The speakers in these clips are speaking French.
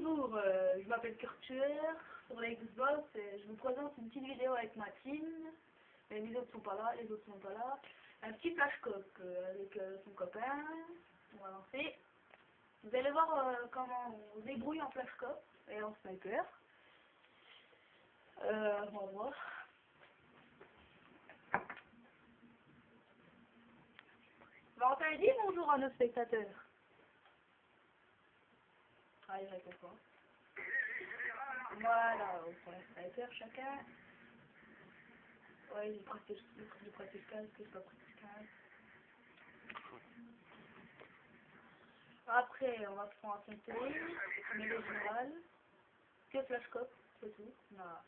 Bonjour, je m'appelle Kurtuer sur la Xbox et je vous présente une petite vidéo avec ma team. Mais les autres sont pas là, les autres sont pas là. Un petit flashcop avec son copain. On va lancer. Vous allez voir comment on débrouille en flashcop et en sniper. On va voir. Valentin dit bonjour à nos spectateurs. Ah, il répond pas. Voilà, on prend la sniper chacun. Ouais, il pratique 15, que c'est pas pratique 15. Après, on va prendre un compter, mais le général, que flashcop, c'est tout. Voilà.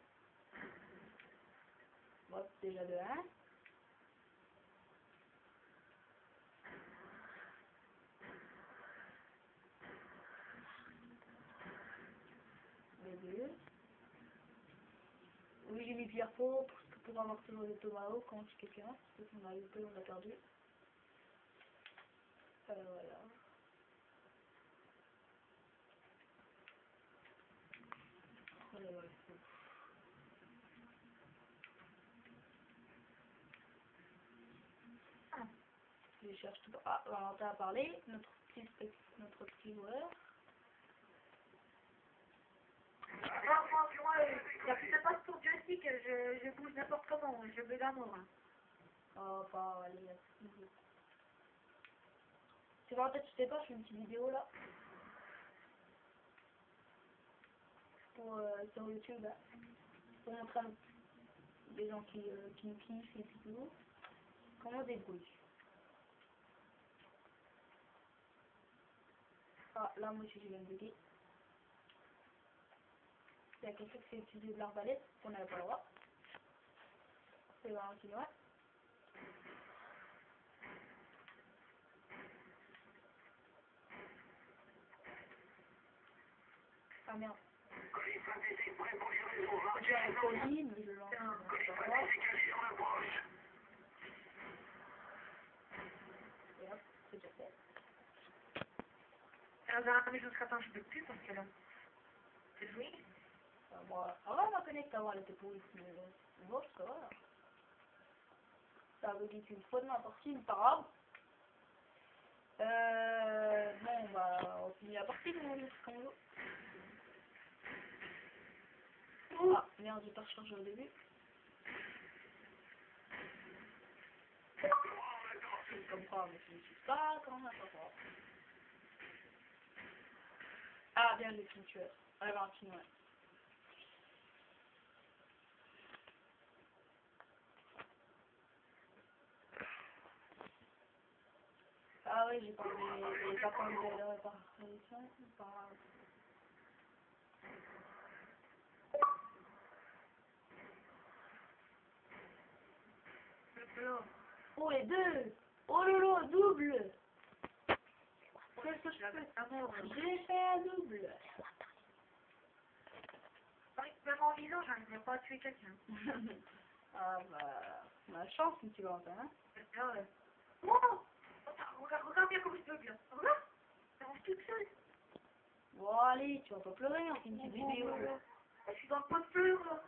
Bon, déjà de 1. De 2. Oui, j'ai mis Pierre pour avoir toujours des tomahawks quand je suis quelqu'un, parce qu'on a eu peu, on a perdu. Voilà. Je cherche tout. Ah, Valentin a parlé, notre petit joueur. Moi, il n'y a peut-être pas sur joystick, je bouge n'importe comment, je veux d'amour. Oh, pas, allez, c'est vrai, peut-être, je sais pas, je fais une petite vidéo là. Pour, sur YouTube, là. Pour montrer à des gens qui me kiffent et puis tout. Comment on débrouille. Ah, là, moi, je viens de bugger. Il y a quelqu'un qui s'est utilisé de l'arbalète, qu'on n'avait pas le droit. C'est Valentin, ouais. Ah merde. J'ai un colis, mais je lance. Et hop, c'est déjà fait. Alors, dans la maison, attends, je peux plus parce que là, c'est joué. Moi, avant ma connexion, avant elle était pourrie, mais bon, ça va. Ça a bugué une fois de ma partie, mais pas grave. Bon, bah, on finit la partie, comme on veut. Ah, merde, j'ai pas rechargé au début. C'est comme ça, mais je ne suis pas quand même pas fort. Ah, bien, les tueurs. Ouais, Valentin, ouais. Ah oui, j'ai pas enlevé de la réparation. Pas grave. Oh, les deux! Oh lolo, double! Qu'est-ce que je fais? J'ai fait un double! Même en visant, j'arriverai pas à tuer quelqu'un. Ah bah, on a la chance, un petit Valentin, hein? Oh, regarde bien comme je bug là. Regarde, ça reste toute seule. Bon, allez, tu vas pas pleurer, on fait une petite vidéo. Je suis dans le pot de fleurs là.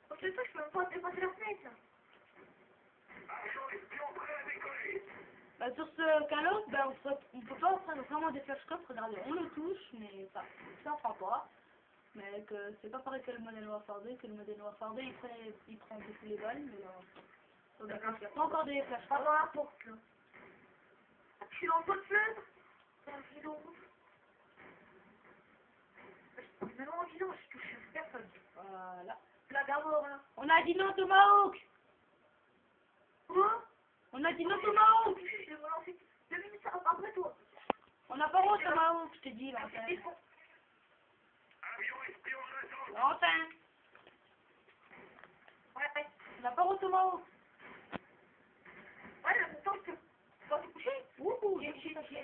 Parce que toi, je peux même pas dépasser la fenêtre. Bah, sur ce Call of, bah, on peut pas faire vraiment des flashcopes, regardez, on le touche, mais ça prend pas. Mais que c'est pas pareil que le modèle Warfare 2, que le modèle Warfare 2 il prend beaucoup les balles, mais là, il n'y a pas encore des Pas flashcopes. dans la porte là. Je suis dans le pot de fleurs. Dans le bidon rouge. Même en bidon, je touche personne. Voilà. Là d'abord là. On a dit non Tomahawk! Quoi? On a dit non Tomahawk! Je vais relancer 2 minutes après toi. On n'a pas le droit Tomahawk, je t'ai dit, Valentin. Valentin! Ouais. On n'a pas le droit Tomahawk! Ouais, mais pourtant, je peux pas te coucher.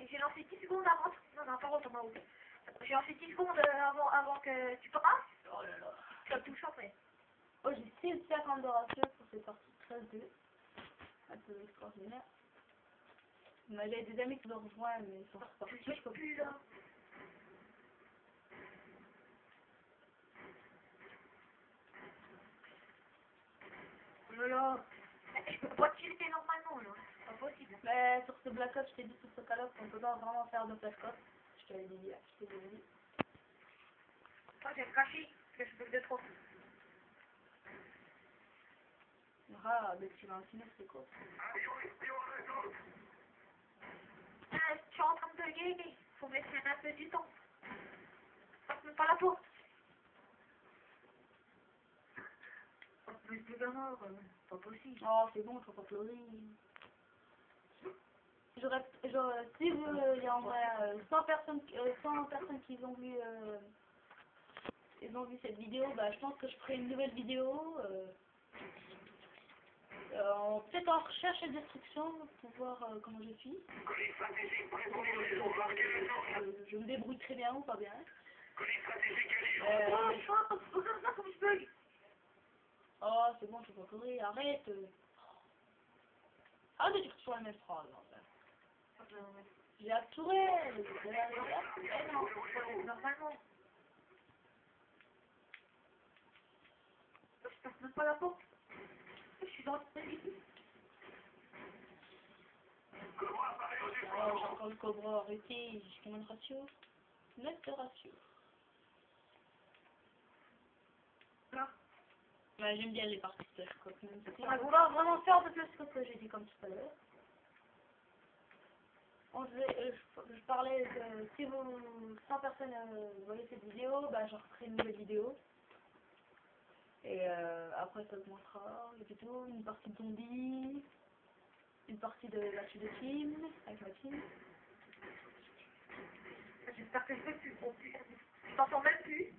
J'ai lancé 10 secondes avant. Non, pas autant, ok. J'ai lancé 10 secondes avant que tu passes. Oh là là. Ça me touche après. Oh, j'ai 6,50 de ratio pour cette partie 13-2. Un peu extraordinaire. Mais j'ai des amis qui me rejoignent, mais ils sont repartis. Je peux plus là. Voilà. Je peux pas tilter normalement là. C'est pas possible. Mais sur ce Black Ops, je t'ai dit sur ce Call of, on peut pas vraiment faire de flash cop. Je te l'ai dit, je t'ai dit. Moi j'ai craché, parce que je fais de trop. Ah, mais tu vas en finir, c'est quoi? Je suis en train de gagner. Faut me laisser un peu du temps. Passe même pas la porte. Mais c'est gamin, pas possible. Oh, c'est bon, faut pas pleurer. Si il y a en vrai 100 personnes qui ont vu, ils ont vu cette vidéo, bah je pense que je ferai une nouvelle vidéo. Peut-être en recherche et destruction pour voir comment je suis. Je me débrouille très bien ou pas bien. Oh, c'est bon, je peux pas pleurer, arrête. Arrête de dire toujours la même phrase. J'ai assuré. Non, normalement. Je passe même pas la porte. Je suis dans le pays. Oh, j'ai encore le cobra arrêté. J'ai combien de ratio? 9 de ratio. Là. Ouais, j'aime bien les parties de scope, même si On va vouloir vraiment faire de plus que ce que j'ai dit comme tout à l'heure. Je parlais que si 100 personnes voyaient cette vidéo, bah je referai une nouvelle vidéo. Et après ça augmentera, et puis tout, une partie de zombie, une partie de la suite de team, avec ma team. J'espère que je vais plus. Je t'entends même plus.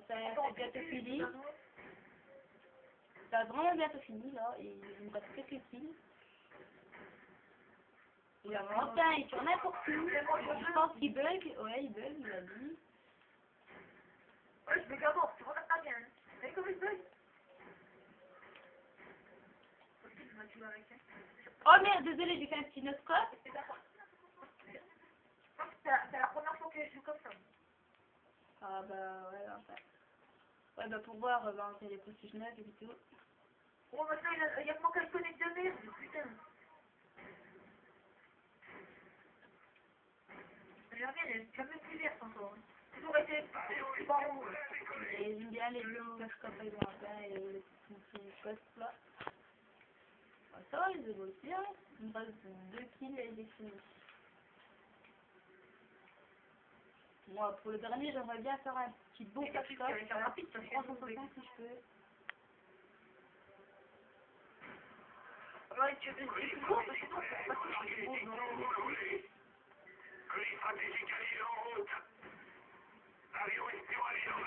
C'est bientôt fini. C'est vraiment bientôt fini là, et il me reste quelques kills. Il a Valentin, il tourne n'importe où. Je pense qu'il bug, ouais il bug, il l'a dit. Ouais, je vais d'abord, tu regardes pas bien. Mais comment il bug? Oh merde, désolé, j'ai fait un petit no-scope. C'est la première fois que je joue comme ça. Ah bah ouais, enfin. Ouais bah pour voir, bah, on fait les postes 9 et tout. Oh, maintenant il y a que moi qui le connecte de merde, putain. J'aime bien, elle est jamais plus verte encore. Toujours été pas rouge. Et j'aime bien les flash comme ils vont faire et les petits postes là. Bah, ça va, ils évoluent bien. Il me reste 2 kills et j'ai fini. Moi, pour le dernier, j'aimerais bien faire un petit beau flash cop. C'est rapide, ça fait 360 si je peux. Ouais, tu veux plus court parce que sinon c'est pas possible.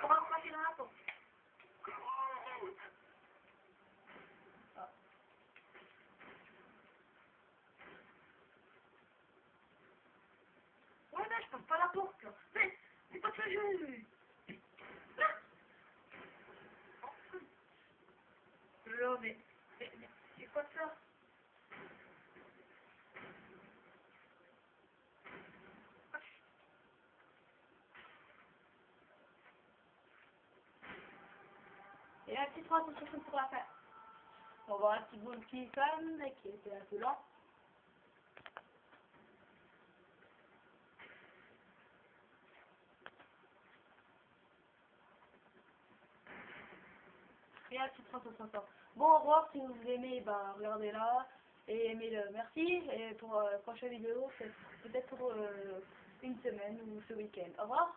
On va passer dans la porte. Ouais, mais je passe pas la porte là. Mais c'est pas que je... Là, mais c'est quoi ça? Et un petit 360 pour la fin. On va voir un petit boule qui sonne, qui était un peu lent. Et un petit 360. Bon, au revoir, si vous aimez, bah, regardez là. Et aimez-le, merci. Et pour la prochaine vidéo, c'est peut-être pour une semaine ou ce week-end. Au revoir.